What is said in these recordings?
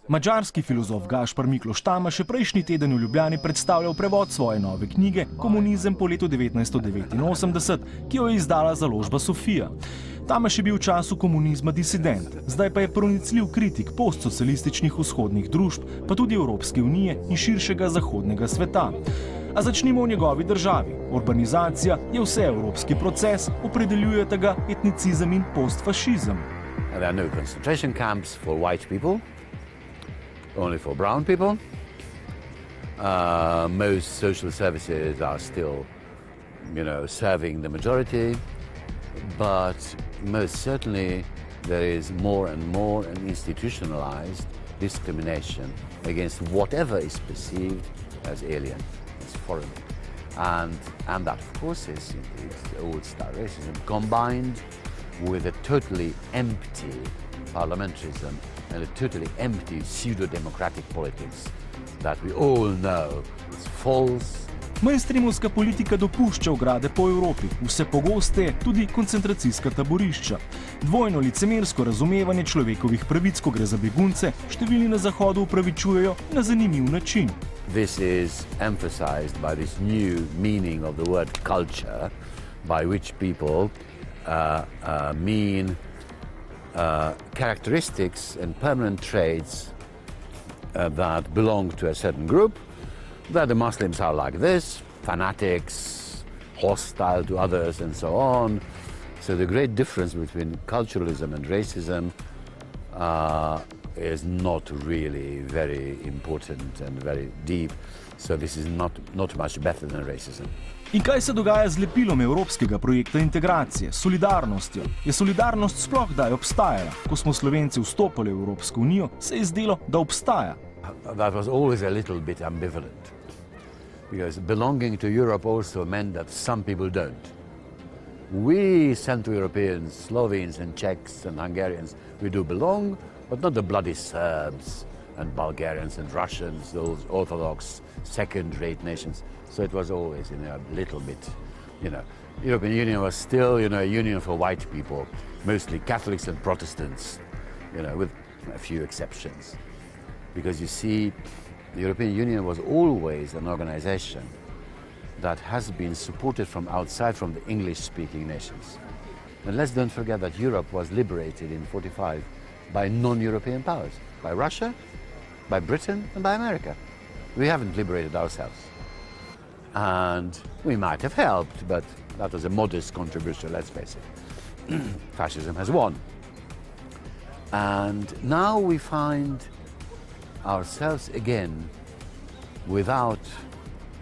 Madžarski filozof Gašpar Mikloš Tamaš je prejšnji teden v Ljubljani predstavljal prevod svoje nove knjige Komunizem po letu 1989, ki jo je izdala založba Sofija. Tamaš je bil v času komunizma disident, zdaj pa je pronicljiv kritik postsocialističnih vzhodnih družb, pa tudi Evropske unije in širšega zahodnega sveta. A začnimo v njegovi državi. Urbanizacija je vseevropski proces, opredeljujete ga etnicizem in postfašizem. There are no concentration camps for white people, only for brown people. Most social services are still, serving the majority, but most certainly there is more and more an institutionalized discrimination against whatever is perceived as alien, as foreign. And that, of course, is old-style racism combined with a totally empty parliamentarism and a totally empty pseudo-democratic politics that we all know is false. Mainstreamovska politika dopušča ograde po Evropi, vse pogosteje tudi koncentracijska taborišča. Dvojno licemersko razumevanje človekovih pravic, ko gre za begunce, številni na Zahodu upravičujejo na zanimiv način. This is emphasized by this new meaning of the word culture, by which people mean characteristics and permanent traits that belong to a certain group, that the Muslims are like this, fanatics, hostile to others and so on. So the great difference between culturalism and racism is not really very important and very deep. So this is not much better than racism. In kaj se dogaja z lepilom evropskega projekta integracije, solidarnostjo? Je solidarnost sploh kdaj obstajala? Ko smo Slovenci vstopili v Evropsko unijo, se je zdelo, da obstaja. That was always a little bit ambivalent. Because belonging to Europe also meant that some people don't. We Central Europeans, Slovenes and Czechs and Hungarians, we do belong, but not the bloody Serbs and Bulgarians and Russians, those Orthodox second-rate nations. So it was always, a little bit, European Union was still, a union for white people, mostly Catholics and Protestants, with a few exceptions. Because you see, the European Union was always an organization that has been supported from outside, from the English-speaking nations. And let's don't forget that Europe was liberated in 1945 by non-European powers, by Russia, by Britain, and by America. We haven't liberated ourselves. And we might have helped, but that was a modest contribution, let's face it. Fascism has won. And now we find ourselves again without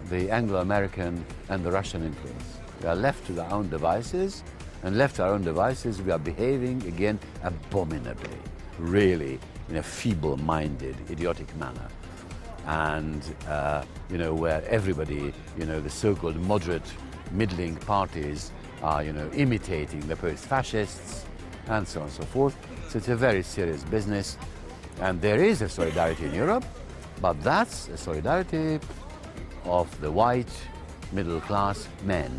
the Anglo-American and the Russian influence. We are left to our own devices, and left to our own devices, we are behaving again abominably, really in a feeble-minded, idiotic manner. And, where everybody, the so-called moderate, middling parties are, imitating the post-fascists, and so on and so forth. So it's a very serious business. And there is a solidarity in Europe, but that's a solidarity of the white, middle-class men.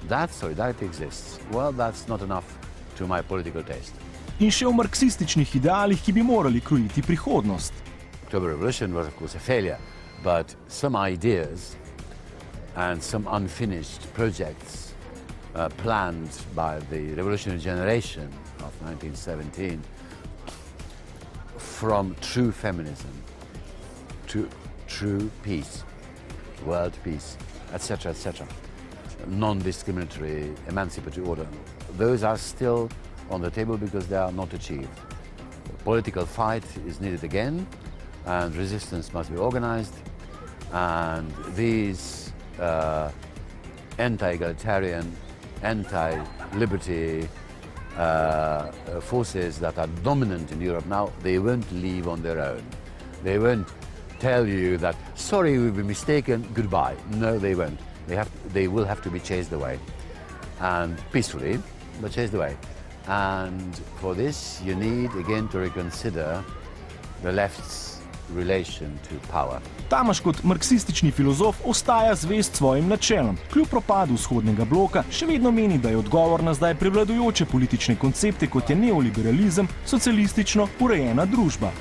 That solidarity exists. Well, that's not enough to my political taste. In še o marksističnih idealih, ki bi morali krojiti prihodnost. October Revolution was, of course, a failure, but some ideas and some unfinished projects planned by the revolutionary generation of 1917, from true feminism to true peace, world peace, etc., etc., non-discriminatory, emancipatory order, those are still on the table because they are not achieved. The political fight is needed again, and resistance must be organized, and these anti-egalitarian, anti-liberty forces that are dominant in Europe now, they won't leave on their own. They won't tell you that, sorry, we've been mistaken, goodbye. No, they won't. They will have to be chased away, and peacefully, but chased away. And for this, you need again to reconsider the left's relation to power. Tamaš kot marksistični filozof ostaja zvest svojim načelom. Kljub propadu vzhodnega bloka še vedno meni, da je odgovor na zdaj prevladujoče politične koncepte, kot je neoliberalizem, socialistično urejena družba.